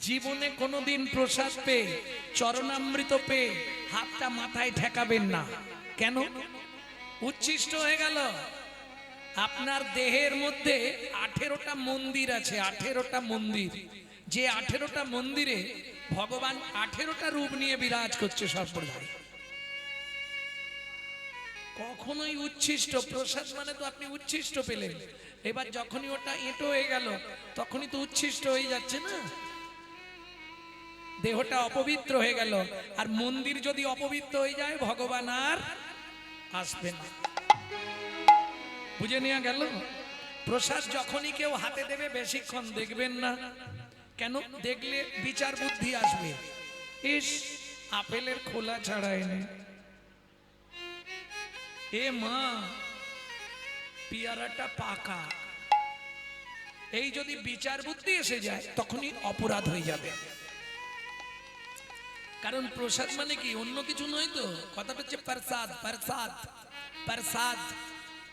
জীবনে কোনোদিন প্রসাদ পেয়ে চরণামৃত পেয়ে হাতটা মাথায় ঠেকাবেন না। কেন? উচ্ছিষ্ট হয়ে গেল। আপনার দেহের মধ্যে 18টা মন্দির আছে, 18টা মন্দির। যে 18টা মন্দিরে ভগবান 18টা রূপ নিয়ে বিরাজ করছে সর্বদাই। কখনোই উচ্ছিষ্ট প্রসাদ মানে তো আপনি উচ্ছিষ্ট পেলেন, এবার যখনই ওটা এঁটো হয়ে গেল তখনই তো উচ্ছিষ্ট হয়ে যাচ্ছে না, দেহটা অপবিত্র হয়ে গেল। আর মন্দির যদি অপবিত্র হয়ে যায় ভগবান আর আসবে না। বুঝে নেওয়া গেল? প্রসাদ যখনই কেউ হাতে দেবে বেশিক্ষণ দেখবেন না। কেন? দেখলে বিচার বুদ্ধি আসবে, ইস আপেলের খোলা ছাড়ায়নি, এ মা পেয়ারাটা পাকা। এই যদি বিচার বুদ্ধি এসে যায় তখনই অপরাধ হয়ে যাবে। কারণ প্রসাদ মানে কি অন্য কিছু নয় তো, কথাটা হচ্ছে প্রসাদ। প্রসাদ প্রসাদ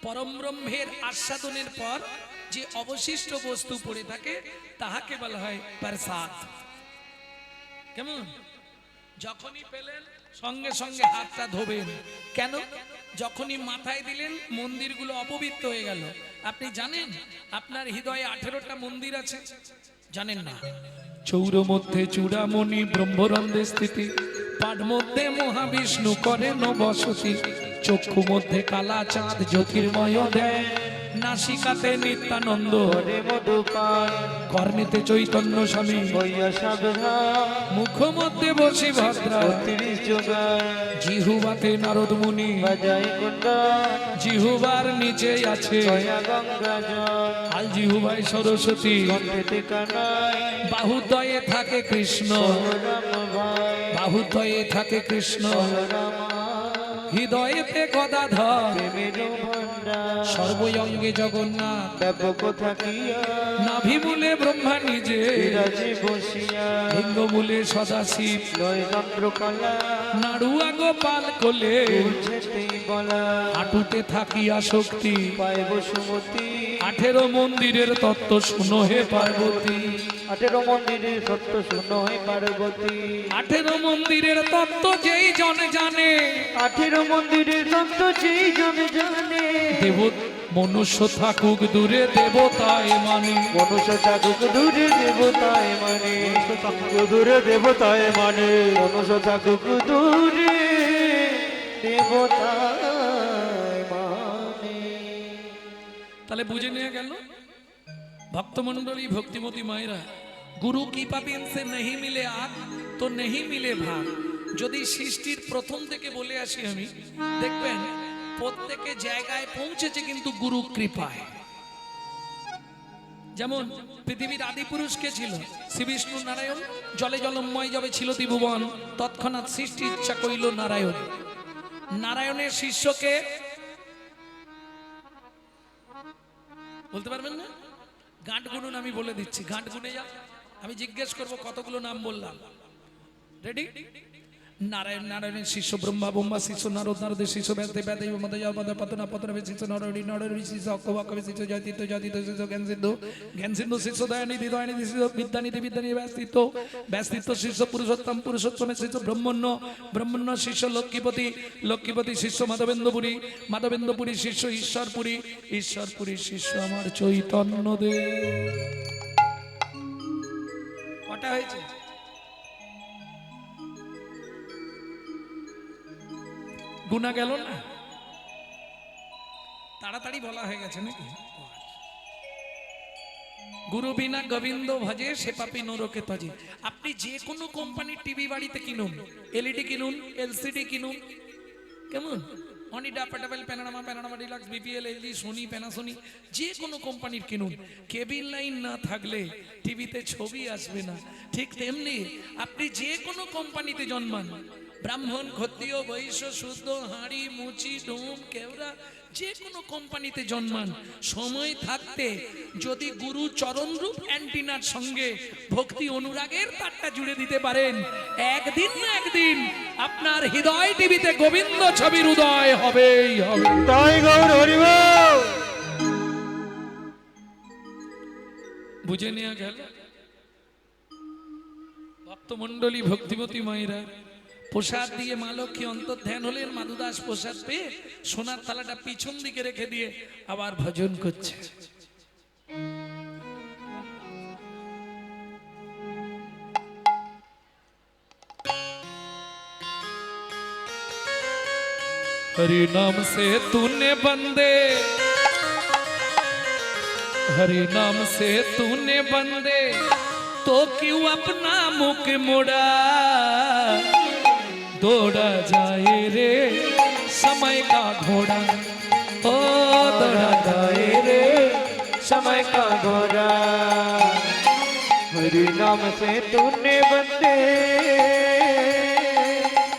পরম ব্রহ্মের আস্বাদনের পর যে অবশিষ্ট বস্তু পড়ে থাকে তাহাকে বলা হয় প্রসাদ। কেমন? যখনই পেলেন সঙ্গে সঙ্গে হাতটা ধোবেন। কেন? যখনই মাথায় দিলেন মন্দিরগুলো অপবিত্র হয়ে গেল। আপনি জানেন আপনার হৃদয়ে 18টা মন্দির আছে? জানেন না? চৌর মধ্যে চূড়ামণি ব্রহ্মরন্ধে স্থিতি, পাঠ মধ্যে মহাবিষ্ণু করেন বসতি, চক্ষু মধ্যে কালা চাঁদ জ্যোতির্ময় দেয়, নাসিকাতে নিত্যানন্দ কর্ণেতে চৈতন্য স্বামী, মুখ মধ্যে বসি ভদ্রা, জিহুবাতে নারদ মুনি, জিহুবার নিচে আছে আল জিহুবাই সরস্বতী, বাহুদ্বয়ে থাকে কৃষ্ণ, বাহুদ্বয়ে থাকে কৃষ্ণ, হৃদয়েতে গদাধর, সর্বঙ্গে জগন্নাথ, ব্যাপক থাকিয়া নাভিমূলে ব্রহ্মা নিজে, লিঙ্গমূলে সদাশিব, নাড়ুয়া গোপাল কোলে, হাঁটুতে থাকিয়া শক্তি, 18 মন্দিরের তত্ত্ব শুনো হে পার্বতী, 18 মন্দিরের সত্য শুনো হে পার্বতী, 18 মন্দিরের তত্ত্ব যেই জন জানে, 18 মন্দিরের সত্য যেই জন জানে, দেব মনুষ্য থাকুক দূরে দেবতায় মানে, মনুষ্য থাকুক দূরে দেবতায় মানে, মনুষ্য থাকুক দূরে দেবতায় মানে, মনুষ্য থাকুক দূরে দেবতায় মানে। তাহলে বুঝে নিয়ে গেল ভক্তমন্ডলী ভক্তিমতী মায়েরা, গুরু কি পাবেন সে नहीं मिले आग तो नहीं मिले भाग। যদি সৃষ্টির প্রথম থেকে বলে আসি আমি, দেখবেন প্রত্যেকে জায়গায় পৌঁছেছে কিন্তু গুরু কৃপায়। যেমন পৃথিবীর আদি পুরুষ কে ছিল? শ্রী বিষ্ণু নারায়ণ। জলে জলময় যাবে ছিল ত্রিভুবন, তৎক্ষণাৎ সৃষ্টি ইচ্ছা কইল নারায়ণ। নারায়ণের শিষ্যকে বলতে পারবেন না? গাঁট গুনুন, আমি বলে দিচ্ছি, গাঁট গুনে যা, আমি জিজ্ঞেস করব কতগুলো নাম বললাম। রেডি? নারায়ণ, নারায়ণের শিষ্য ব্রহ্মা, ব্রহ্মা শিষ্য নারদ, নারদের শিষ্য ব্যাসদেব, ব্যাসদেব মধ্যে পতনা, পতনের শিষ্য নরহরি, নরহরি শিষ্য অক্ষব, অক্ষবের শিষ্য জয়তীর্থ, জয়তীর্থ শিষ্য জ্ঞান সিন্ধু, জ্ঞান সিন্ধু শিষ্য দয়ানিধি, দয়ানিধি শিষ্য বিদ্যানিধি, বিদ্যানিধি ব্যাসতীর্থ, ব্যাসতীর্থ শিষ্য পুরুষোত্তম, পুরুষোত্তমের শিষ্য ব্রহ্মণ্য, ব্রহ্মণ্য শিষ্য লক্ষ্মীপতি, লক্ষ্মীপতি শিষ্য মাধবেন্দ্রপুরী, মাধবেন্দ্রপুরী শিষ্য ঈশ্বরপুরী, ঈশ্বরপুরী শিষ্য আমার চৈতন্য দেব। কটা হয়েছে? গুনা গেল না? তাড়াতাড়ি বলা হয়ে গেছে নাকি? গুরু বিনা গোবিন্দ ভজে সে পাপী নরকে তজে। আপনি যে কোনো কোম্পানির টিভি বাড়িতে কিনুন, এলইডি কিনুন, এলসিডি কিনুন, কেমন Onida, portable, Panorama, Panorama deluxe, BPL, LG, Sony, Panasonic, যে কোনো কোম্পানির কিনুন, কেবিল লাইন না থাকলে টিভিতে ছবি আসবে না। ঠিক তেমনি আপনি যে কোনো কোম্পানিতে জন্মান, ব্রাহ্মণ, ক্ষত্রিয়, বৈশ্য, শুদ্ধ, হাঁড়ি, মুচি, ডোম, কেওড়া, যে কোনো কোম্পানিতে জন্মান, সময় থাকতে যদি গুরু চরণরূপ অ্যান্টিনার সঙ্গে ভক্তি অনুরাগের তারটা জুড়ে দিতে পারেন, একদিন না একদিন আপনার হৃদয় টিভিতে গোবিন্দ ছবির উদয় হবেই হবে। তাই গৌর হরি বল। বুঝে নেওয়া গেল? ভক্তমণ্ডলী ভক্তিমতী মায়েরা প্রসাদ দিয়ে মা লক্ষ্মী অন্তর্ধ্যান হলেন। মাধুদাস প্রসাদ পেয়ে সোনার থালাটা পিছন দিকে রেখে দিয়ে আবার ভজন করছে। हरि नाम से तूने बंदे, हरि नाम से तूने बंदे, तो क्यों अपना मुख मोड़ा। दौड़ा जाए रे समय का घोड़ा, ओ दौड़ा जाए रे समय का घोड़ा। हरि नाम से तूने बंदे,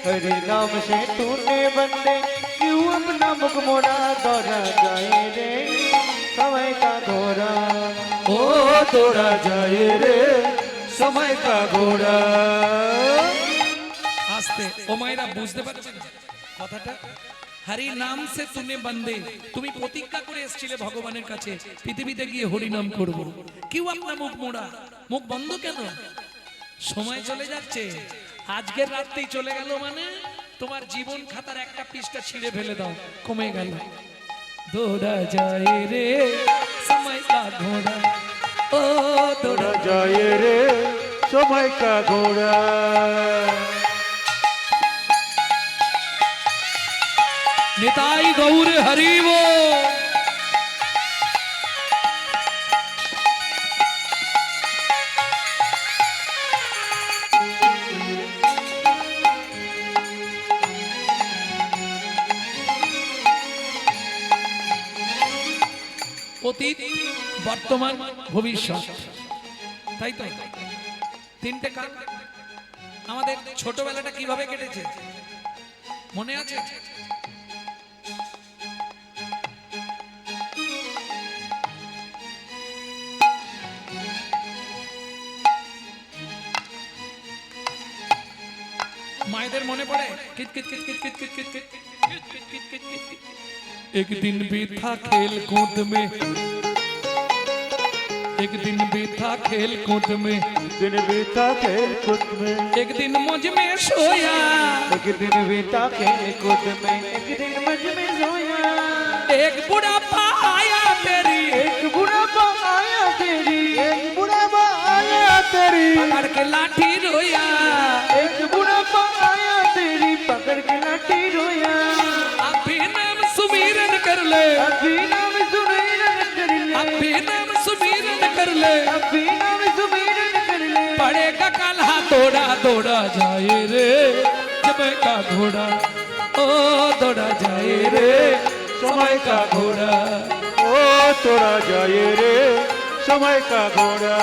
हरि नाम से तूने बंदे, क्यों अपना मुख मोड़ा। दौड़ा जाए रे समय का घोड़ा, ओ दौड़ा जाए रे समय का घोड़ा। आस्ते ओ मायरा बुझते पाরছেন কথাটা। হরি নাম সে তুনে বন্দে, তুমি প্রতিজ্ঞা করে এসেছিলে ভগবানের কাছে পৃথিবীতে গিয়ে হরি নাম করব। কিউ আপনার মুখ মোড়া, মুখ বন্ধ কেন? সময় চলে যাচ্ছে, আজকের রাতেই চলে গেল মানে তোমার জীবন খাতার একটা পৃষ্ঠা ছিঁড়ে ফেলে দাও, কমে গেল। দৌড়া যায় রে সময় কা ঘোড়া, ও দৌড়া जाए रे समय का घोड़ा। निताई गौर हरि वो। অতীত, বর্তমান, ভবিষ্যৎ, তাই তো তিনটে কাল। আমাদের ছোটবেলাটা কিভাবে কেটেছে মনে আছে? मायदेर मने पड़े कित कित कित कित कित कित कित कित कित कित कित कित कित। एक दिन भी था खेल कूद में, एक दिन भी था खेल कूद में, दिन बीता खेल कूद में, एक दिन मुझ में सोया, एक दिन बीता खेल कूद में, एक दिन मुझ में सोया। एक बुढ़ापा आया तेरी, एक बुढ़ापा आया तेरी, एक बुढ़ापा आया तेरी, पकड़ के लाठी रोया। एक बुढ़ापा आया तेरी, पकड़ के लाठी रोया। अभी नाम सुमीरन कर ले, अभी नाम सुमीरन कर ले, अभी नाम सुमीरन कर ले, अभी नाम सुमीरन कर ले। पड़ेगा काल्हा दौड़ा दौड़ा जाए रे समय का घोड़ा, ओ दौड़ा जाए रे समय का घोड़ा। ओ तोड़ा जाए रे समय का घोड़ा।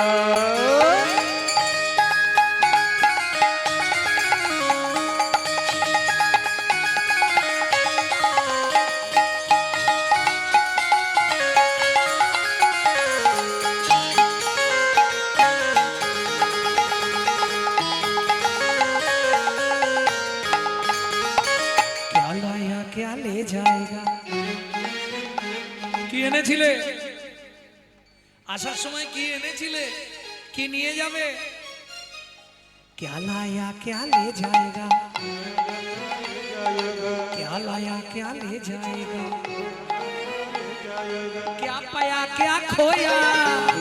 क्या ले जाएगा। কি এনেছিলে আসার সময়? কি এনেছিলে? কি নিয়ে যাবে? क्या लाया क्या ले जाएगा, क्या लाया क्या ले जाएगा, क्या पाया क्या खोया।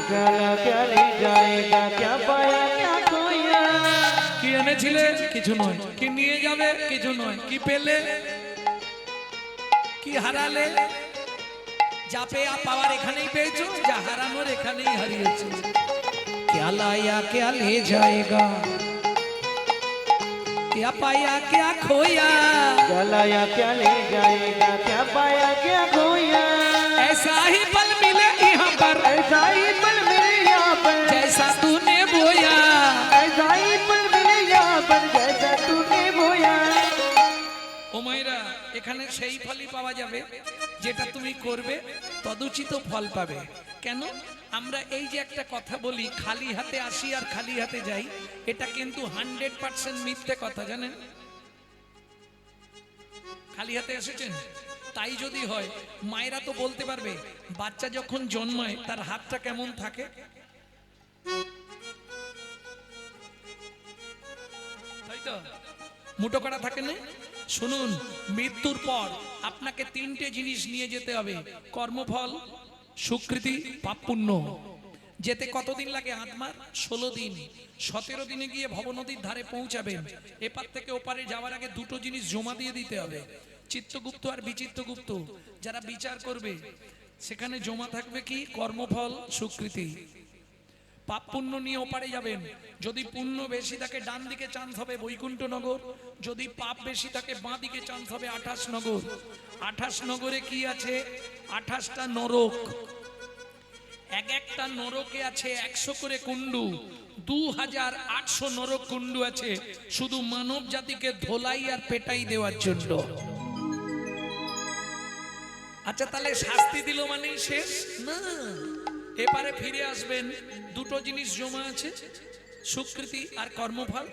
क्या लाया क्या ले जाएगा, क्या पाया क्या खोया। কি এনেছিলে? কিছু নয়। কি নিয়ে যাবে? কিছু নয়। কি পেলে? কি হারালে? যা পেয়া পাওয়ার এখানেই পেয়েছো, যা হারানোর এখানেই হারিয়েছো। क्या लाया क्या ले जाएगा, क्या पाया क्या खोया। क्या लाया क्या ले जाएगा, क्या पाया क्या खोया। ऐसा ही पल मिले यहाँ पर, ऐसा ही पल मिले यहाँ पर, जैसा तूने बोया। ऐसा ही पल मिले यहाँ पर, जैसा तूने बोया। ও মায়েরা, এখানে সেই ফলই পাওয়া যাবে যেটা তুমি করবে, তদুচিত ফল পাবে। কেন? আমরা এই যে একটা কথা বলি, খালি হাতে আসি আর খালি হাতে যাই, এটা কিন্তু 100% মিথ্যে কথা, জানেন? খালি হাতে এসেছেন? তাই যদি হয়, মায়েরা তো বলতে পারবে বাচ্চা যখন জন্মায় তার হাতটা কেমন থাকে। তো মুটো করা থাকে না। শুনুন, মৃত্যুর পর আপনাকে তিনটে জিনিস নিয়ে যেতে হবে, কর্মফল, স্বীকৃতি, পাপ পুণ্য। যেতে কতদিন লাগে? আত্মার 16 দিন। 17 দিনে গিয়ে ভবনদীর ধারে পৌঁছাবেন। এপার থেকে ওপারে যাওয়ার আগে দুটো জিনিস জমা দিয়ে দিতে হবে, চিত্তগুপ্ত আর বিচিত্রগুপ্ত। যারা বিচার করবে সেখানে জমা থাকবে কি? কর্মফল, স্বীকৃতি। পাপ পুণ্য নিয়ে ওপারে যাবেন। যদি পুণ্য বেশি থাকে ডান দিকে চান্স হবে বৈকুণ্ঠ নগর, যদি পাপ বেশি থাকে বাঁ দিকে চান্স হবে 28 নগর। 28 নগরে কি আছে? 28টা নরক। এক একটা নরকে আছে 100 করে কুণ্ডু। 2800 নরক কুণ্ডু আছে শুধু মানব জাতিকে ধোলাই আর পেটাই দেওয়ার জন্য। আচ্ছা, তাহলে শাস্তি দিল মানেই শেষ না, এপারে ফিরে আসবেন। দুটো জিনিস জমা আছে, স্বীকৃতি আর কর্মফল।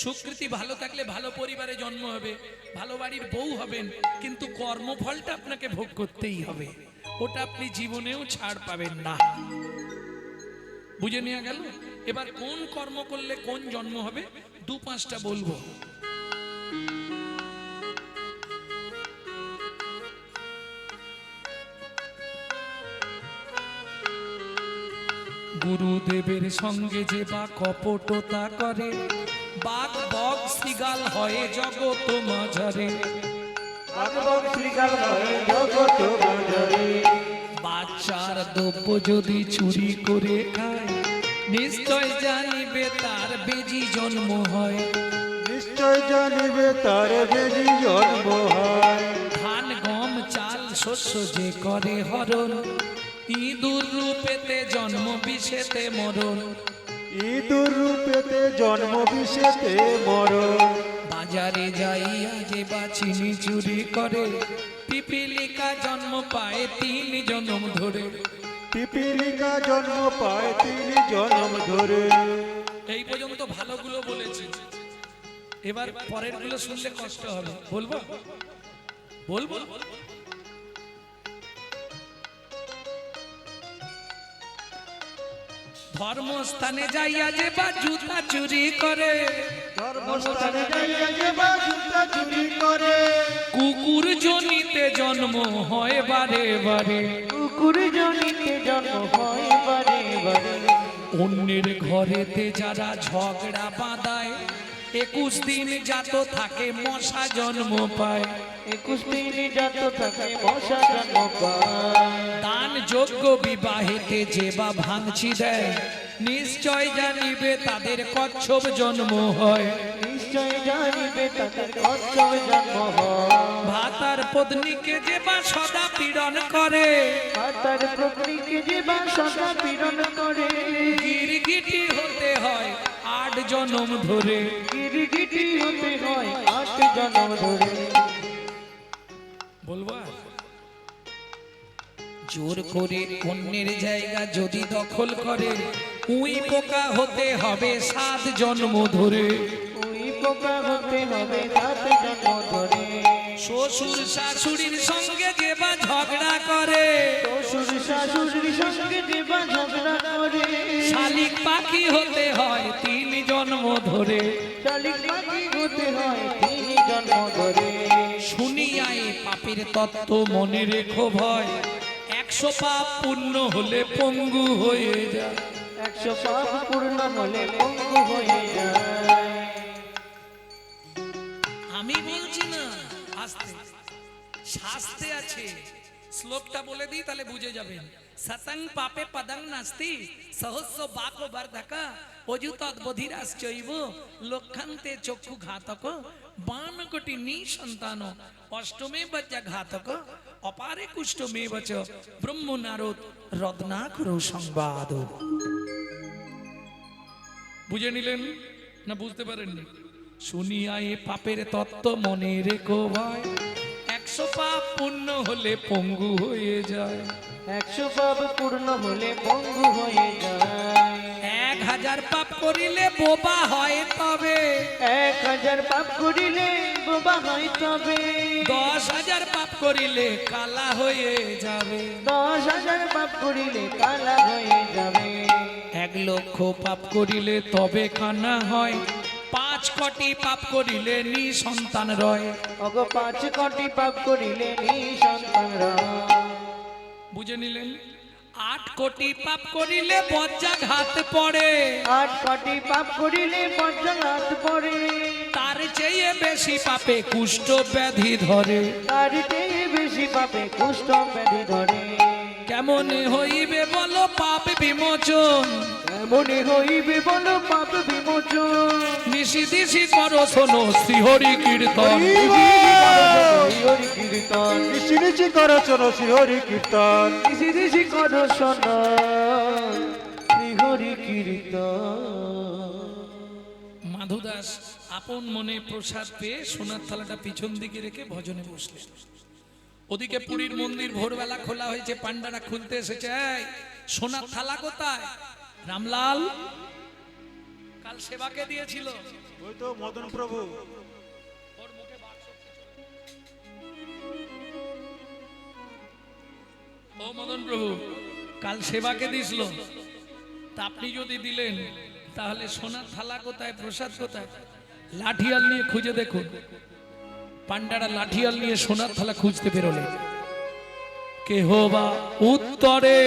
স্বীকৃতি ভালো থাকলে ভালো পরিবারে জন্ম হবে, ভালো বাড়ির বউ হবেন, কিন্তু কর্মফলটা আপনাকে ভোগ করতেই হবে, ওটা আপনি জীবনেও ছাড় পাবেন না। বুঝে নেওয়া গেল? এবার কোন কর্ম করলে কোন জন্ম হবে 2-5টা বলবো। গুরুদেবের সঙ্গে যে বা কপটতা করে, বাঘ বক শৃগাল হয় জগত মাঝারে। বাচ্চার দ্রব্য যদি চুরি করে খায়, নিশ্চয় জানিবে তার বেজি জন্ম হয়। নিশ্চয় জানিবে তার বেজি জন্ম হয়। ধান গম চাল শস্য যে করে হরণ, ইঁদুর রূপেতে জন্ম বিষেতে মরণ। ইঁদুর রূপেতে জন্ম বিষেতে মরণ। বাজারে যাইয়া যে বা চিনি চুরি করে, পিপিলিকা জন্ম পায় 3 জন্ম ধরে। পিপিলিকা জন্ম পায় 3 জন্ম ধরে। এই পর্যন্ত ভালোগুলো বলেছি, এবার পরের গুলো শুনলে কষ্ট হবে। বলবো বলবো ধর্মস্থানে যাইয়া যে বা জুতা চুরি করে, ধর্মস্থানে যাইয়া যে বা জুতা চুরি করে। কুকুর জনিতে জন্ম হয় বারে বারে। কুকুর জনিতে জন্ম হয় বারে বারে। অন্যের ঘরেতে যারা ঝগড়া বাঁধায়, 21 দিন জাত থাকে মশা জন্ম পায়। 21 দিন জাত থাকে মশা জন্ম পায়। দান যোগ্য বিবাহেতে যে বা ভাঙচি দেয়, নিশ্চয় জানিবে তাদের কচ্ছপ জন্ম হয়। নিশ্চয় জানিবে তাদের কচ্ছপ জন্ম হয়। ভাতার পত্নীকে যে বা সদা পীড়ন করে, তার প্রকৃতিকে যে বা সদা পীড়ন করে। গিরগিটি হতে হয় 8 জন্ম ধরে। গিরগিটি হতে হয় 8 জন্ম ধরে। বলবো আর? জোর করে অন্যের জায়গা যদি দখল করে, উই পোকা হতে হবে 7 জন্ম ধরে। উই পোকা হতে হবে 7 জন্ম ধরে। শ্বশুর শাশুড়ির সঙ্গে যে বা ঝগড়া করে, শ্বশুর শাশুড়ির সঙ্গে যে বা ঝগড়া করে। শালিক পাখি হতে হয় 3 জন্ম ধরে। শালিক পাখি হতে হয় 3 জন্ম ধরে। শুনিয়ায় পাপের তত্ত্ব মনে রেখো ভয়, 100 পাপ পূর্ণ হলে পঙ্গু হয়ে যায়। 100 পাপ পূর্ণ হলে পঙ্গু হয়ে যায়। আমি বলছি না, আস্তে শাস্তে আছে। শ্লোকটা বলে দিই তাহলে বুঝে যাবেন। সতং পাপে পদং নাস্তি, সহস্র বাকো বর্ধকা, অযুতৎ বধিরাশ্চৈব, লক্ষন্তে চক্ষু ঘাতক, 52 কোটি নিঃসন্তান, অষ্টমে বজ্জা ঘাতক, অপারে কুষ্ঠমে বচ, ব্রহ্ম নারদ রত্নাকর সংবাদ। বুঝে নিলেন না বুঝতে পারেননি? শুনিয়া এ পাপের তত্ত্ব মনে রেখো ভাই, 100 পাপ পূর্ণ হলে পঙ্গু হয়ে যায়। 100 পাপ পূর্ণ হলে পঙ্গু হয়ে যায়। 1000 পাপ করিলে বোবা হয় তবে, 1000 পাপ করিলে বোবা হয় তবে। 10,000 পাপ করিলে কালা হয়ে যাবে। 10,000 পাপ করিলে কালা হয়ে যাবে। 1 লক্ষ পাপ করিলে তবে কানা হয়, 5 পাঁচ কটি পাপ করিলে নিঃসন্তান রয়। ওগো 5 কোটি পাপ করিলে নিঃসন্তান রয়। বুঝে নিলেন? 8 কোটি পাপ করিলে বজ্রাঘাত পড়ে। 8 কোটি পাপ করিলে বজ্রাঘাত পড়ে। তার চেয়ে বেশি পাপে কুষ্ঠ ব্যাধি ধরে। তার চেয়ে বেশি পাপে কুষ্ঠ ব্যাধি ধরে। কেমনে হইবে বলো পাপ বিমোচন? এমনি হইবে বলো পাপ বিমোচন। নিশি দিশি করো শোনো শ্রীহরি কীর্তন। হরি কীর্তন নিশি নিশি করো চলো শ্রীহরি কীর্তন। দিশি দিশি করো শোনো হরি কীর্তন। মাধু দাস আপন মনে প্রসাদ পেয়ে সোনার থালাটা পিছন দিকে রেখে ভজনে বসলেন। ওদিকে পুরীর মন্দির ভোরবেলা খোলা হয়েছে, পান্ডারা খুলতে এসেছে। এই, সোনার থালা কোথায়? রামলাল কাল সেবাকে দিয়েছিল। ওই তো মদন প্রভু। ওর মুখে বাক্স ও মদন প্রভু কাল সেবাকে দিছিল, তা আপনি যদি দিলেন তাহলে সোনার থালা কোথায়, প্রসাদ কোথায়? লাঠিয়াল নিয়ে খুঁজে দেখুন। পান্ডারা লাঠিয়াল নিয়ে সোনার থালা খুঁজতে বেরোলেন। কেহ বা উত্তরে,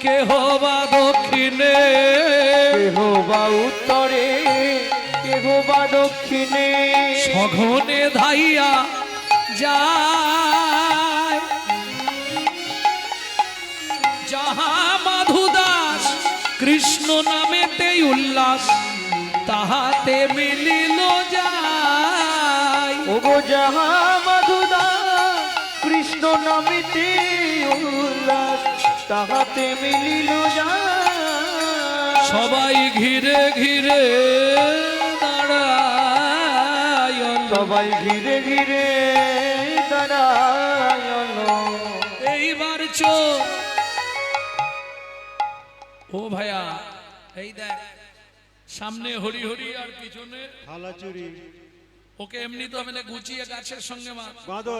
কেহ বা দক্ষিণে, কেহ বা উত্তরে, কেহ বা দক্ষিণে, সঘনে ধাইয়া যায়। যাহা মাধু দাস কৃষ্ণ নামেতে উল্লাস, তাহাতে মিলিল যায়। ওগো যাহা মধুদা কৃষ্ণ নামেতে উল্লাস, তাহাতে মিলিল যায়। সবাই ঘিরে ঘিরে দাঁড়ায়, সবাই ঘিরে ঘিরে দাঁড়ায়। এইবার চোখ ও ভাইয়া, এই দেখ সামনে হরি হরি আর পিছনে থালা চুরি ওকে এমনি তো আমি গুছিয়ে গাছের সঙ্গে বাঁধো।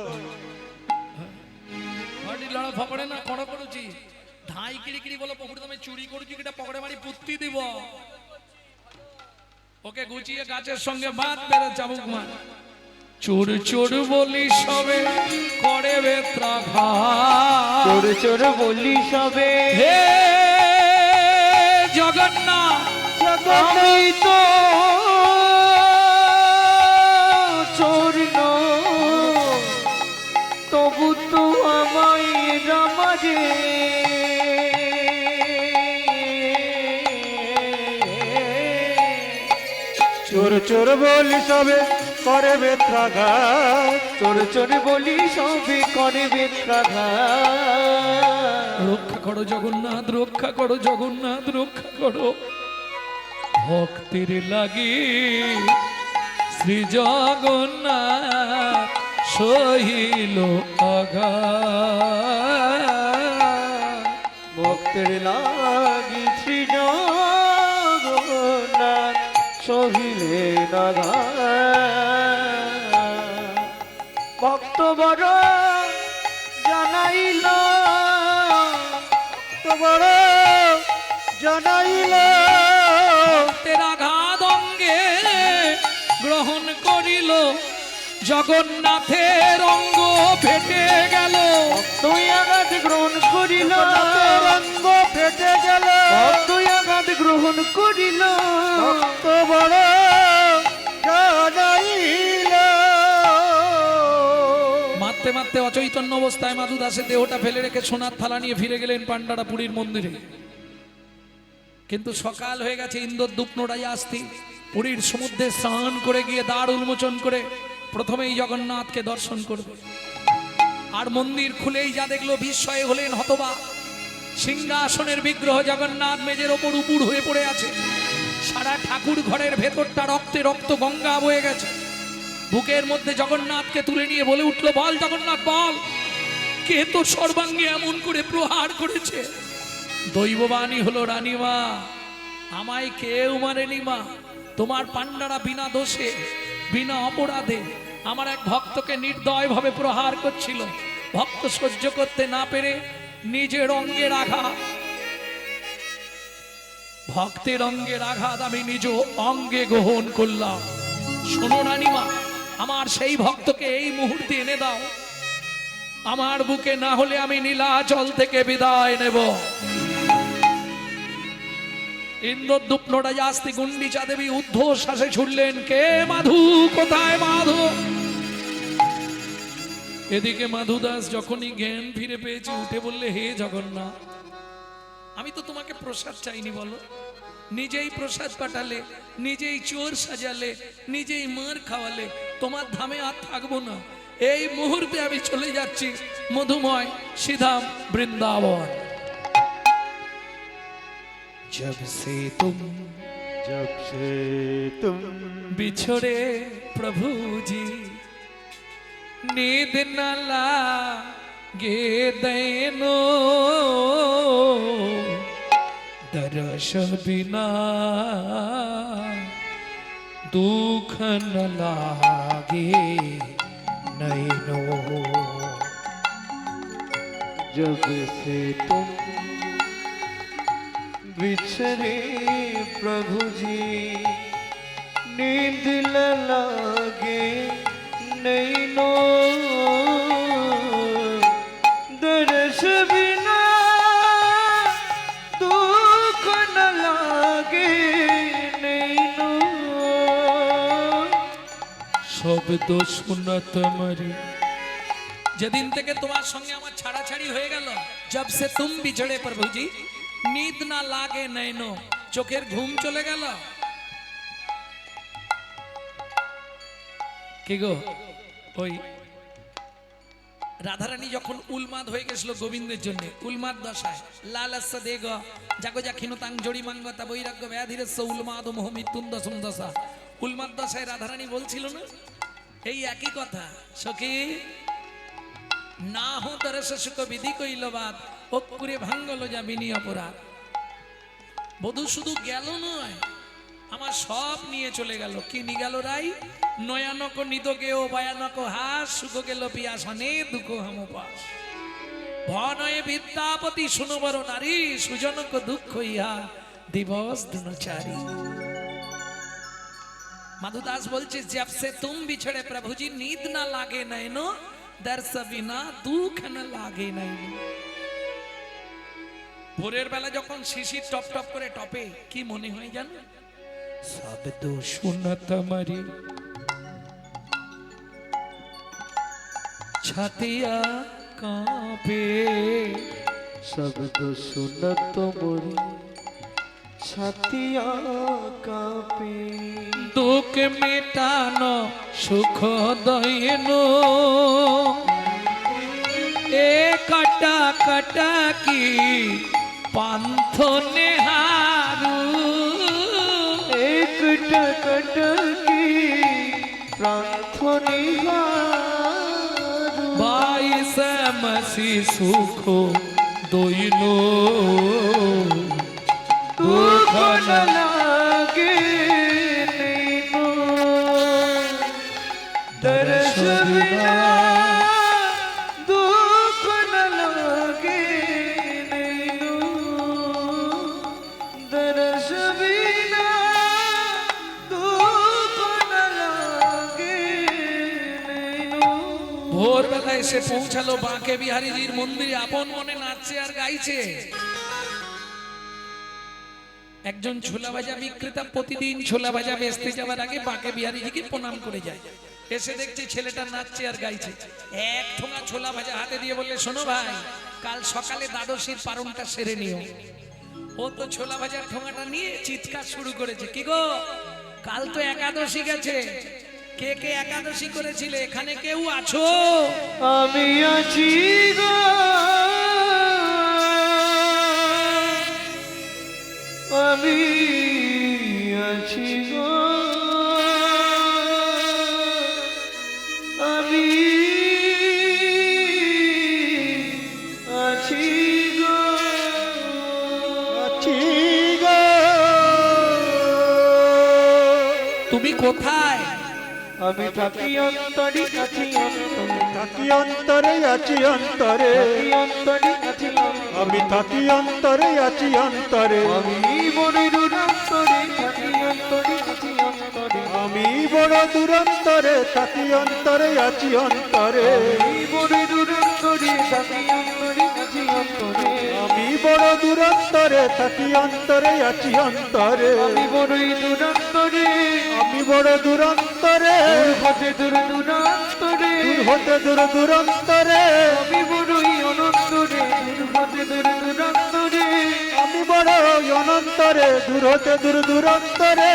হরি লড়া ফপড়ে না কড় করেছি ধাই কিড়ি কিড়ি বলো পকড়ে তুমি চুরি করেছি কিটা পকড়ে মারি পুত্তি দিব। ওকে গুছিয়ে গাছের সঙ্গে বাঁধ বেড়ে চাবুক মার। চোর চোর বলি সবে করে বেত্রাঘাত। চোর চোর বলি সবে হে জগন্নাথ, আমি তো চোর নই, তবু তো আমায় রামাজে। চোর চোর বলি সবে করে বেত্রাঘাত। চোর চোর বলি সবে করে বেত্রাঘাত। রক্ষা করো জগন্নাথ, রক্ষা করো জগন্নাথ, রক্ষা করো। ভক্তের লাগি শ্রী জগন্নাথ সহিল আঘাত। ভক্তের লাগি শ্রী জগন্নাথ সহিলে আঘাত। ভক্ত বড় জানাইল, তোমার জানাইল ভক্তের আঘাত অঙ্গে গ্রহণ করিল, জগন্নাথের অঙ্গ ফেটে গেল। তুই আঘাত গ্রহণ করিল, রঙ্গ ফেটে গেল। তুই আঘাত গ্রহণ করিল। তোমার জানাইল। মারতে মারতে অচৈতন্য অবস্থায় মাধু দাসের দেহটা ফেলে রেখে সোনার থালা নিয়ে ফিরে গেলেন পান্ডারা পুরীর মন্দিরে। কিন্তু সকাল হয়ে গেছে, ইন্দ্রদ্যুম্ন রাজা আসতি পুরীর সমুদ্রে স্নান করে গিয়ে দ্বার উন্মোচন করে প্রথমেই জগন্নাথকে দর্শন করবে। আর মন্দির খুলেই যা দেখলো বিস্ময়ে হলেন হতবাক। সিংহাসনের বিগ্রহ জগন্নাথ মেজের ওপর উপুড় হয়ে পড়ে আছে। সারা ঠাকুর ঘরের ভেতরটা রক্তে রক্ত গঙ্গা বয়ে গেছে। বুকের মধ্যে জগন্নাথকে তুলে নিয়ে বলে উঠলো, বল জগন্নাথ বল, কে তোর সর্বাঙ্গে এমন করে প্রহার করেছে? দৈববাণী হলো, রানীমা আমায় কেউ মারেনি মা, তোমার পান্ডারা বিনা দোষে বিনা অপরাধে আমার এক ভক্তকে নির্দয় ভাবে প্রহার করছিল। ভক্ত সহ্য করতে না পেরে নিজের অঙ্গের আঘাত ভক্তের অঙ্গের আঘাত আমি নিজ অঙ্গে গ্রহণ করলাম। শোনো রানীমা, আমার সেই ভক্তকে এই মুহূর্তে এনে দাও। আমার বুকে না হলে আমি নীলাচল থেকে বিদায় নেব। ইন্দ্রদ্যুপ নটাজাস্তি গুন্ডিচা দেবী ঊর্ধ্বশ্বাসে ছুটলেন, কে মাধু, কোথায় মাধু? এদিকে মাধুদাস যখনই জ্ঞান ফিরে পেয়েছে উঠে বললে, হে জগন্নাথ, আমি তো তোমাকে প্রসাদ চাইনি, বলো। নিজেই প্রসাদ পাঠালে, নিজেই চোর সাজালে, নিজেই মার খাওয়ালে, তোমার ধামে আর থাকবো না। এই মুহূর্তে আমি চলে যাচ্ছি মধুময় সিধাম বৃন্দাবন। जब से तुम बिछड़े प्रभु जी, नींद न लागे दैनो, दर्श बिना दुख न लागे नैनो। जब से तुम बिछड़े प्रभु जी, नींद न लागे नैनो, दर्श बिना दुख न लागे नैनो। শব্দ শুনা তোমারি, যেদিন থেকে তোমার সঙ্গে আমার ছাড়াছাড়ি হয়ে গেল, जब से तुम बिछड़े प्रभु जी, नींद ना लागे नैनो, চোখের ঘুম চলে গেল। কি গো, ওই রাধারানী যখন উলমাদ হয়ে গেছিল গোবিন্দের জন্য, উলমাদ দশায়, লালাস্য দেগ জাগো জাক্ষিণতাং জড়িমাঙ্গতা বৈরাগ্য ব্যাধিরস্য উলমাদ মোহ মৃত্যুন দশম দশা। উলমাদ দশায় রাধারানী বলছিল না এই একই কথা, সখী না হো দরস সুখ বিধি কইল বাদ, অকুরে ভাঙ্গল যাবিনী অপরাধ। বধূ শুধু গেল নয়, আমার সব নিয়ে চলে গেল। কি নিয়ে গেল রাই? নয়ানক নিদকেও ভয়ানক হাস, সুখ গেল পিয়াসনে দুঃখ হাম পাস। ভনয়ে বিদ্যাপতি শুনবর নারী, সুজনক দুঃখ ইহা দিবস দুনচারী। মাধুদাস বলছে, जब से तुम बिछड़े प्रभु जी, नींद ना लागे नैनो, दर्श बिना दुख न लागे नैनो। ভোরের বেলা যখন শিশির টপ টপ করে টপে, কি মনে হয় জানো? শব্দ শুনা তোমারি, ছাতিয়া কাঁপে। शब्द सुनत मोरी छातिया कांपे। দুঃখ মেটানো সুখ দয়নো, এ কাটা কাটা কি পান্থ নেহারু। एक टकट की प्रार्थनी বাইশ মসি সুখ দইনো, दुख न लागे नैनो, दर्श बिना दुख न लागे नैनो, दर्श बिना दुख न लागे नैनो। ভোরবেলা এসে পৌঁছালো বাঁকে বিহারীজির মন্দিরে, আপন মনে নাচছে আর গাইছে। একজন ছোলা ভাজা বিক্রেতা প্রতিদিন ছোলা ভাজা বেচতে যাওয়ার আগে বাঁকে বিহারীজিকে প্রণাম করে যায়। এসে দেখছে ছেলেটা নাচছে আর গাইছে। এক ঠোঙা ছোলা ভাজা হাতে দিয়ে বললে, শোনো ভাই, কাল সকালে দ্বাদশীর পারণটা সেরে নিও। ও তো ছোলা ভাজার ঠোঙাটা নিয়ে চিৎকার শুরু করেছে, কি গো, কাল তো একাদশী গেছে, কে কে একাদশী করেছিলে, এখানে কেউ আছো? আমি আছি গো, আমি আছি গো, আমি আছি গো, আছি গো। তুমি কোথায়? আমি থাকি অন্তরে আছি অন্তরে থাকি অন্তরে আছি অন্তরে থাকি অন্তরে আছি অন্তরে আমি থাকি অন্তরে আছি অন্তরে আমি বড় দূরান্তরে থাকি অন্তরে আছি অন্তরে আমি বড় দূরান্তরে থাকি অন্তরে আছি অন্তরে আমি বড় দূরান্তরে থাকি অন্তরে আছি অন্তরে আমি বড় দূরান্তরে থাকি অন্তরে আছি অন্তরে আমি বড়ই দূরান্তরে আমি বড় দূরান্তরে দূর দূরান্তরে দূর হতে দূর দূরান্তরে আমি বড়ই অনন্তরে দূর দূরান্তরে আমি বড় অনন্তরে দূর হতে দূর দূরান্তরে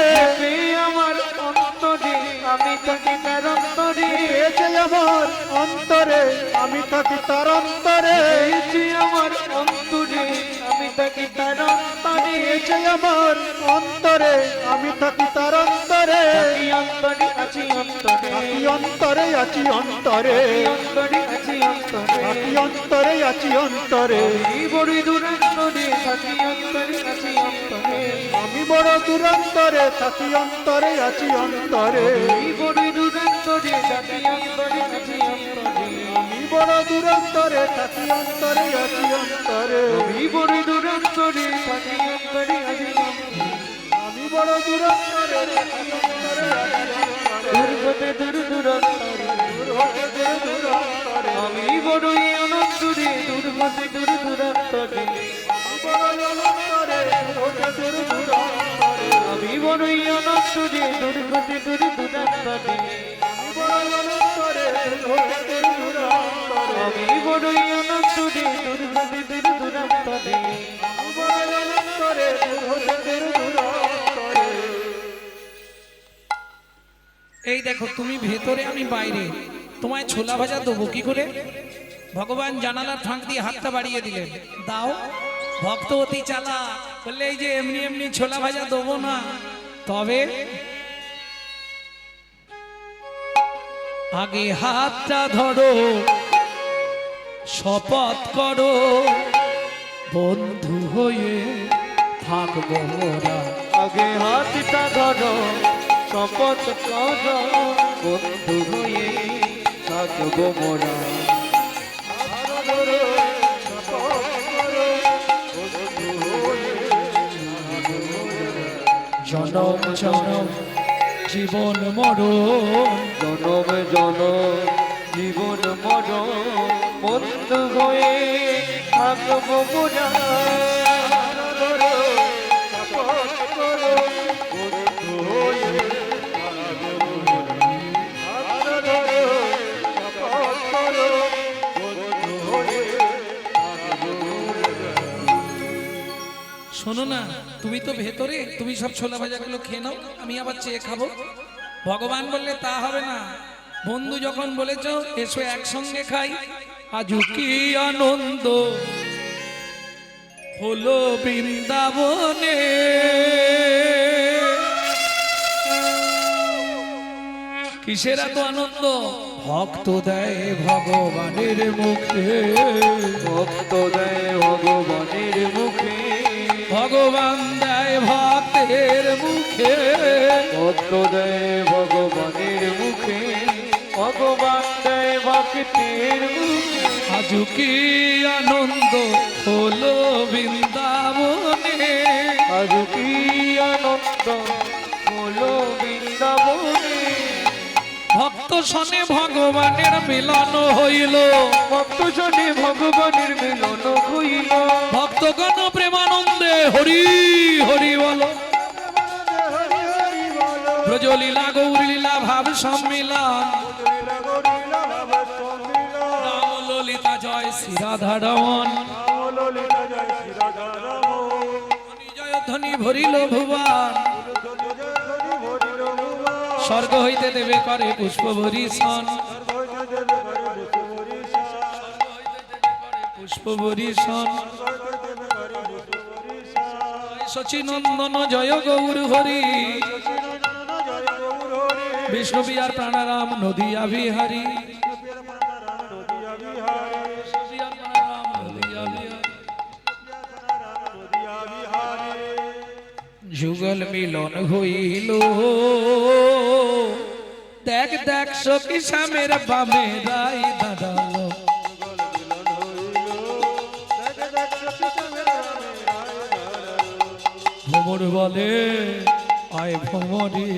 আমার অন্তরে আমি থাকি তার অন্তরে পেয়েছে আমার অন্তরে আমি থাকি তার অন্তরে পেয়েছি আমার অন্তরে আমি থাকি তার অন্তরে পেয়েছে আমার অন্তরে আমি থাকি তার অন্তরে থাকি অন্তরে আছি অন্তরে থাকি অন্তরে আছি অন্তরে অন্তরে আছি অন্তরে থাকি অন্তরে আছি অন্তরে আমি বড় দূরান্তরে থাকি অন্তরে আছি অন্তরে আমি বড় দূরান্তরে থাকি অন্তরে আছি অন্তরে আমি বড় দূরান্তরে থাকি অন্তরে আছি অন্তরে আমি বড় দূরান্তরে থাকি অন্তরে আছি অন্তরে আমি বড় দূরান্তরে থাকি অন্তরে আছি অন্তরে আমি বড় দূরান্তরে থাকি অন্তরে আছি অন্তরে দুর্গতে দূরান্তরে দূর হতে দূর দূরান্তরে আমি বড়ই অনন্তরে দুর্গতে দূরান্তরে আমি বড় অনন্তরে দূর হতে দূর দূরান্তরে আমি বড়ই অনন্তরে দুর্গতে দূরান্তরে আমি বড় অনন্তরে দূর হতে দূর দূরান্তরে আমি বড়ই অনন্তরে দুর্গতে দূরান্তরে আমি বড় অনন্তরে দূর হতে দূর দূরান্তরে এই দেখো তুমি ভেতরে আমি বাইরে, তোমায় ছোলা ভাজা দেবো কি করে? ভগবান জানালার ফাঁক দিয়ে হাতটা বাড়িয়ে দিলেন, দাও। ভক্ত অতি চালা, বললে এই যে এমনি এমনি ছোলা ভাজা দেবো না, তবে আগে হাতটা ধরো, শপথ করো, বন্ধু হয়ে থাকবো মোরা। আগে হাতটা ধরো, শপথ করো, বন্ধু হয়ে থাকবো মোরা। জনম জনম জীবন মরণ, জনম জনম জীবন মরণ, বন্ধু হয়ে থাকবো মোরা। শোনো না, তুমি তো ভেতরে, তুমি সব ছোলা ভাজাগুলো খেয়ে নাও, আমি আবার চেয়ে খাবো। ভগবান বললে তা হবে না, বন্ধু যখন বলেছ এসো একসঙ্গে খাই। আজু কি আনন্দ হলো বৃন্দাবনে, কিসের এত আনন্দ? ভক্ত দেয় ভগবানের মুখে, ভক্ত দেয় ভগবানের মুখে, ভগবান দেয় ভক্তের মুখে, ভক্ত দেয় ভগবানের মুখে, ভগবান দেয় ভক্তের মুখে। আজু কি আনন্দ হলো বৃন্দাবনে, আজ কি আনন্দ হলো বৃন্দাবনে। ভক্ত শনে ভগবানের মিলন হইল, ভক্ত জনে ভগবানের মিলন হইল, ভক্তগণ প্রেমানন্দে হরি হরি বলো। ব্রজলীলা গৌরলীলা ভাব সম্মিলন, রাম ললিতা জয় শ্রী রাধা রমন, জয় ধ্বনি ভরিল ভুবন, স্বর্গ হইতে দেবে করে পুষ্প বরিশন, পুষ্প বরিশন। শচীনন্দন জয় গৌর হরি, বিষ্ণু বিহার প্রাণারাম নদিয়া বিহারী, যুগল মিলন হইল দেখ দেখ সখী শ্যামের বামে রাই দাঁড়ালো ভ্রমর বলে আয় ভ্রমরে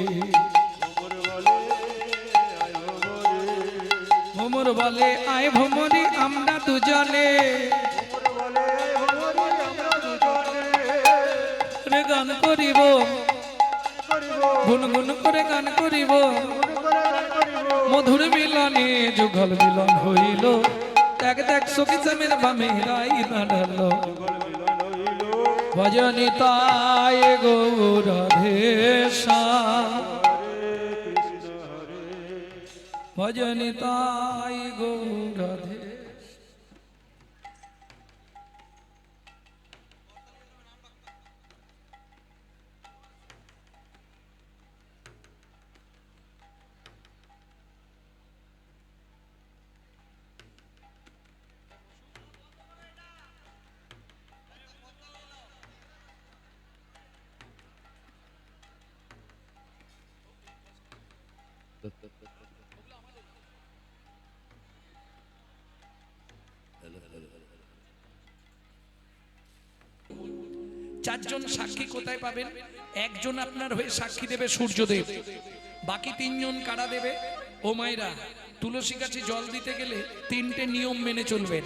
ভ্রমর বলে আয় ভ্রমরে আমরা দুজনে রে গান করিব গুনগুন করে গান করিব মধুর মিলনে যুগল মিলন হইল দেখ দেখ সখী শ্যামের বামে রাই দাঁড়ালো ভজনিতায় গৌরাধেশা ভজনিতায় গৌরাধে চারজন সাক্ষী কোথায় পাবেন? একজন আপনার হয়ে সাক্ষী দেবে সূর্যদেব, বাকি তিনজন কারা দেবে? ও মায়েরা, তুলসী গাছে জল দিতে গেলে তিনটে নিয়ম মেনে চলবেন।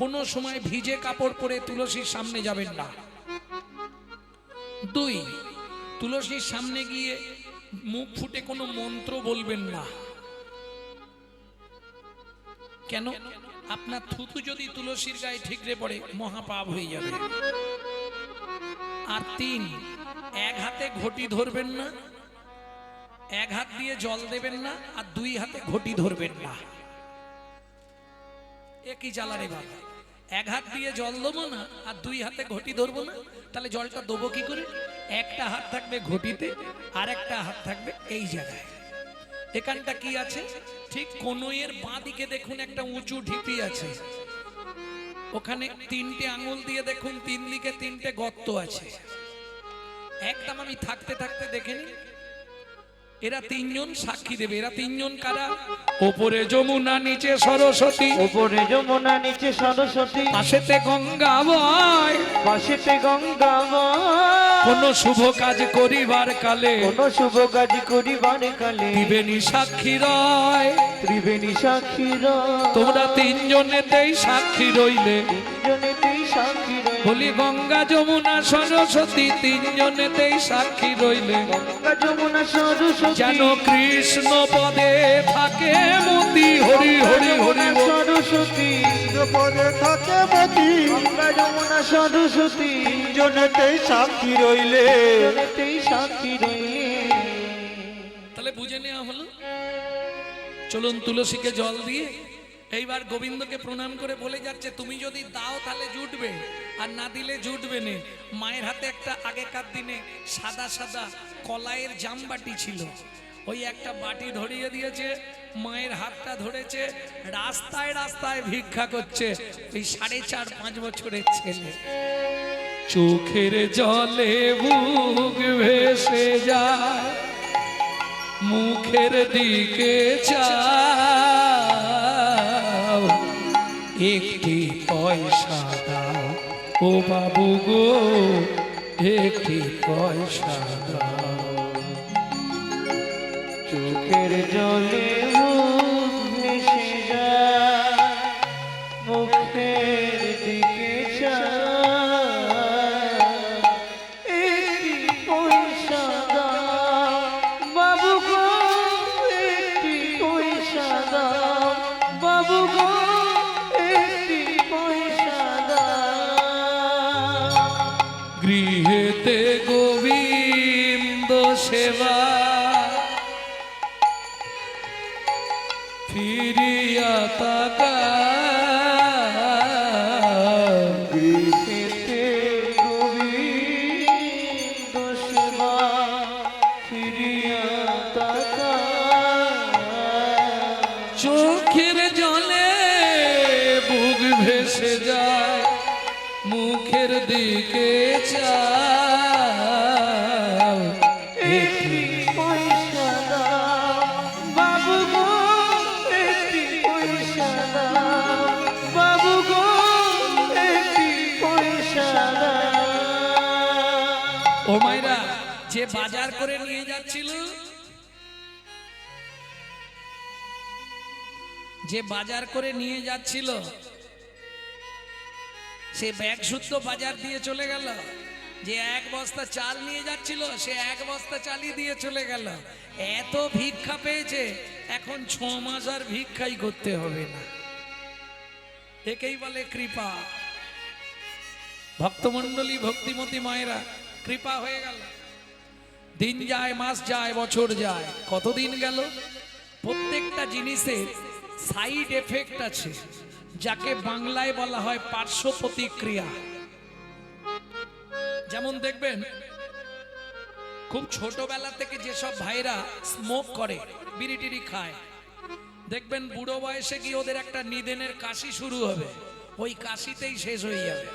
কোনো সময় ভিজে কাপড় পরে তুলসীর সামনে যাবেন না। 2, তুলসীর সামনে গিয়ে মুখ ফুটে কোনো মন্ত্র বলবেন না। কেন? আপনার থুতু যদি তুলসীর গায়ে ঠিকরে পড়ে মহাপাপ হয়ে যাবে। আর 3, এক হাতে ঘটি ধরবেন না, এক হাত দিয়ে জল দেবেন না, আর 2 হাতে ঘটি ধরবেন না। একই জ্বালা রে বাবা, এক হাত দিয়ে জল দেবো না আর 2 হাতে ঘটি ধরবো না, তাহলে জলটা দেবো কি করে? একটা হাত থাকবে ঘটিতে আর একটা হাত থাকবে এই জায়গায়। এখানটা কি আছে? ঠিক কনুইয়ের বাঁ দিকে দেখুন একটা উঁচু ঢিপি আছে, ওখানে 3টে আঙুল দিয়ে দেখুন 3 দিকে 3টে গর্ত আছে। একদম আমি থাকতে থাকতে দেখেনি, এরা 3 জন সাক্ষী দেবে। এরা 3 জন কারা? ওপরে যমুনা নিচে সরস্বতী, উপরে যমুনা নিচে সরস্বতী, পাশেতে গঙ্গা বয়, পাশেতে গঙ্গা কোন শুভ কাজ করিবার কালে, কোন শুভ কাজ করিবার কালে ত্রিবেণী সাক্ষী রয়, ত্রিবেণী সাক্ষী তোমরা 3 জনেতেই সাক্ষী রইলে। তিনজনেতেই সাক্ষী বলি গঙ্গা যমুনা সরস্বতী 3 জনেতেই সাক্ষী রইলে। গঙ্গা যমুনা সরস্বতী যেন কৃষ্ণ পদে থাকে মতি, হরি হরি হরি বল। সরস্বতী পদে থাকে মতি, গঙ্গা যমুনা সরস্বতী জনেতেই সাক্ষী রইলে। তিনজনেতেই সাক্ষী রইলে। তাহলে বুঝে নেওয়া হলো। চলুন তুলসীকে জল দিয়ে এইবার গোবিন্দকে প্রণাম করে বলে যাচ্ছে, তুমি যদি দাও তাহলে জুটবে, আর না দিলে জুটবে না। মায়ের হাতে একটা আগেকার দিনে সাদা সাদা কলাইয়ের জামবাটি ছিল, ওই একটা বাটি ধরিয়ে দিয়েছে, মায়ের হাতটা ধরেছে, রাস্তায় রাস্তায় ভিক্ষা করছে ওই 4.5-5 বছরের ছেলে। চোখের জলে বুক ভেসে যায়, মুখের দিকে চাও, একটি পয়সা দাও ও বাবু গো, একটি পয়সা দাও। চোখের জলে মুখ ভেসে যায়, মুখের দিকে চায়, একটি পয়সা দাও বাবু গো, একটি পয়সা দাও বাবু গো, একটি পয়সা দাও। গৃহেতে গোবিন্দ সেবা, ফিরিয়া তাকা, গৃহেতে গোবিন্দ সেবা, ফিরিয়া তাকা। চোখের জলে বুক ভেসে যায়, মুখের দিকে চাও, একটি পয়সা দাও বাজার করে নিয়ে যাচ্ছিল, যে বাজার করে নিয়ে যাচ্ছিল সে ব্যাগ শুদ্ধ বাজার দিয়ে চলে গেল। যে এক বস্তা চাল নিয়ে যাচ্ছিল সে এক বস্তা চালই দিয়ে চলে গেল। এত ভিক্ষা পেয়েছে, এখন 6 মাস আর ভিক্ষাই করতে হবে না। একেই বলে কৃপা। ভক্তমণ্ডলী, ভক্তিমতী মায়েরা, কৃপা হয়ে গেল। দিন যায়, মাস যায়, বছর যায়, কতদিন গেল। প্রত্যেকটা জিনিসের সাইড এফেক্ট আছে, যাকে বাংলায় বলা হয় পার্শ্ব প্রতিক্রিয়া। যেমন দেখবেন খুব ছোটবেলা থেকে যেসব ভাইরা স্মোক করে, বিড়ি টিড়ি খায়, দেখবেন বুড়ো বয়সে গিয়ে ওদের একটা নিদেনের কাশি শুরু হবে, ওই কাশিতেই শেষ হয়ে যাবে।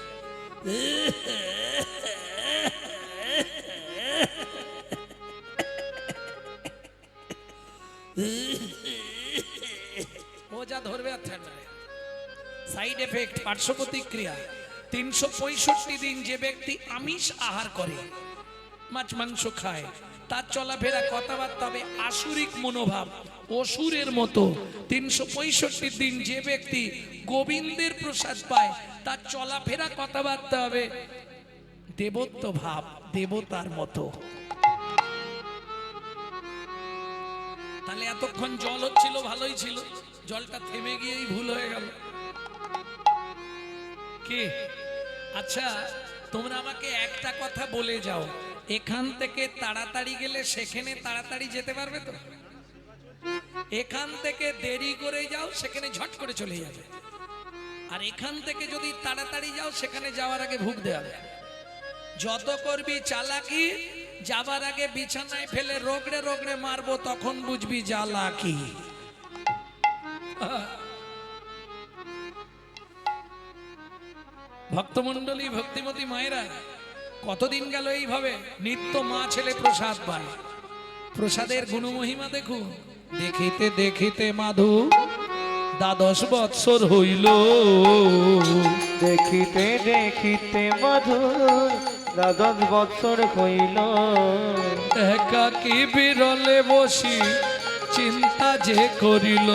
ও যা ধরবে আর ছাড়বে। সাইড এফেক্ট, পার্শ্ব প্রতিক্রিয়া। 365 দিন যে ব্যক্তি আমিষ আহার করে, মাছ মাংস খায়, তার চলাফেরা কথাবার্তা হবে আসুরিক মনোভাব, অসুরের মতো। 365 দিন যে ব্যক্তি গোবিন্দের প্রসাদ পায়, তার চলাফেরা কথাবার্তা হবে দেবত্ব ভাব, দেবতার মতো। তাহলে এতক্ষণ জল হচ্ছিল, ভালোই ছিল, জলটা থেমে গিয়েই ভুল হয়ে গেল। কি? আচ্ছা, তোমরা আমাকে একটা কথা বলে যাও, এখান থেকে তাড়াতাড়ি গেলে সেখানে তাড়াতাড়ি যেতে পারবে তো? এখান থেকে দেরি করে যাও, সেখানে ঝট করে চলে যাবে। আর এখান থেকে যদি তাড়াতাড়ি যাও, সেখানে যাওয়ার আগে ভুগ দেওয়া। যত করবি চালাকি, যাবার আগে বিছানায় ফেলে রগড়ে রগড়ে মারবো, তখন বুঝবি জ্বালাকি। ভক্তমণ্ডলী, ভক্তিমতী মায়েরা, কতদিন গেল এইভাবে নিত্য মা ছেলে প্রসাদ পায়। প্রসাদের গুণমহিমা দেখুন। দেখিতে দেখিতে মাধু 12 বৎসর হইল, দেখিতে দেখিতে মধুর 12 বৎসর হইল। একাকী বিরলে বসি চিন্তা যে করিল,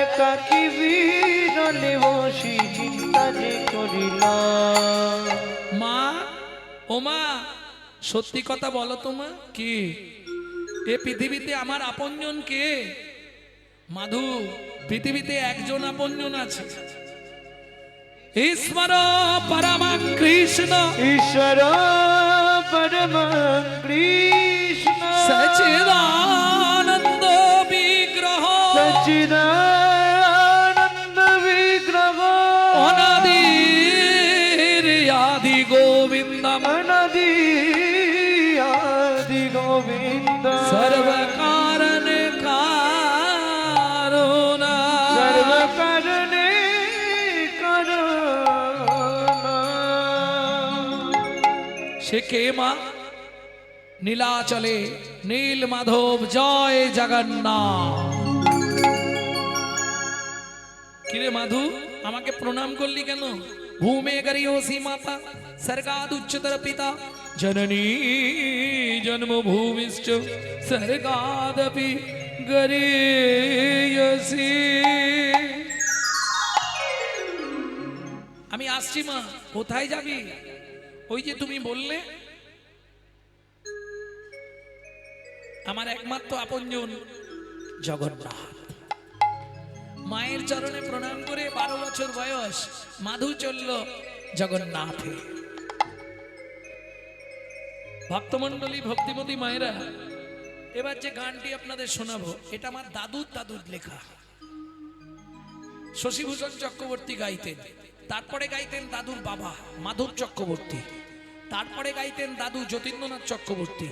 একাকী বিরলে বসি চিন্তা যে করিল। মা, ও মা, সত্যি কথা বলো তো মা, কি এ পৃথিবীতে আমার আপনজন কে? মাধু, পৃথিবীতে একজন আপনজন আছে, ঈশ্বর পরমং কৃষ্ণ, ঈশ্বর পরমং কৃষ্ণ, সচিদানন্দ বিগ্রহ, সচিদানন্দ বিগ্রহ, অনাদির আদি গোবিন্দম, অনাদি আদি গোবিন্দ, সর্বকারণে কারণা, সর্বকারণে কারণা। সে কে মা? নীলাচলে নীল মাধব, জয় জগন্নাথ। কিরে মাধু, আমাকে প্রণাম করলি কেন? ভূমে গরিয়সী মাতা, স্বর্গাদ উচ্চতর পিতা, জননী জন্মভূমিশ্চ স্বর্গাদপি গরিয়সী। আমি আসছি মা। কোথায় যাবি? ওই যে তুমি বললে আমার একমাত্র আপনজন জগন্নাথ। মায়ের চরণে প্রণাম করে 12 বছর বয়স মাধু চলল জগন্নাথে। ভক্তমণ্ডলী, ভক্তিমতী মায়েরা, এবার যে গানটি আপনাদের শোনাবো, এটা আমার দাদুর লেখা। শশীভূষণ চক্রবর্তী গাইতেন, তারপরে গাইতেন দাদুর বাবা মাধব চক্রবর্তী, তারপরে গাইতেন দাদু যতীন্দ্রনাথ চক্রবর্তী,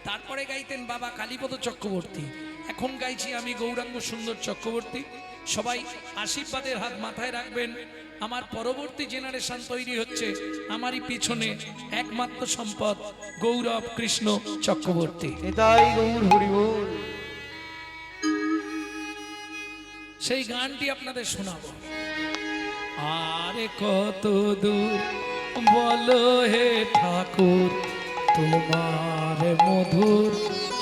তারপরে গাইতেন বাবা কালীপদ চক্রবর্তী, এখন গাইছি আমি গৌরাঙ্গ সুন্দর চক্রবর্তী। সবাই আশীর্বাদের হাত মাথায় রাখবেন। আমার পরবর্তী জেনারেশন তৈরি হচ্ছে, আমারই পিছনে একমাত্র সম্পদ গৌরব কৃষ্ণ চক্রবর্তী। নিতাই গৌর হরি বল। সেই গানটি আপনাদের শোনাবো। আরে কত দূর বলো হে ঠাকুর, তোমার মধুর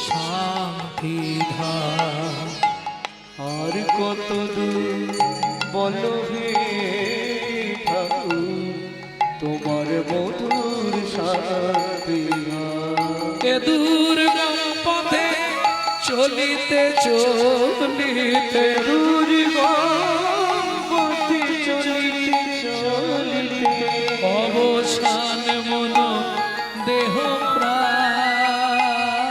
শান্তি ধাম। আর কত দূর বলো হে ঠাকুর তোমার মধুর শান্তি এ দুর্গম পথে চলিতে চলিতে দুর্গতি চলিতে চলিতে অবসান মন দেহ প্রাণ,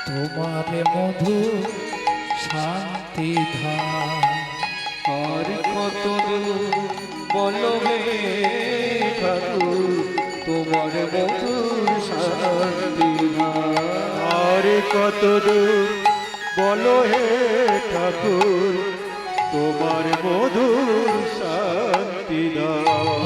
তোমার মধু শান্তি ধাম। আর কত দূর বলো হে ঠাকুর তোমার মধুর শান্তি আর কত দূর বলো হে ঠাকুর তোমার মধুর শান্তি দাও।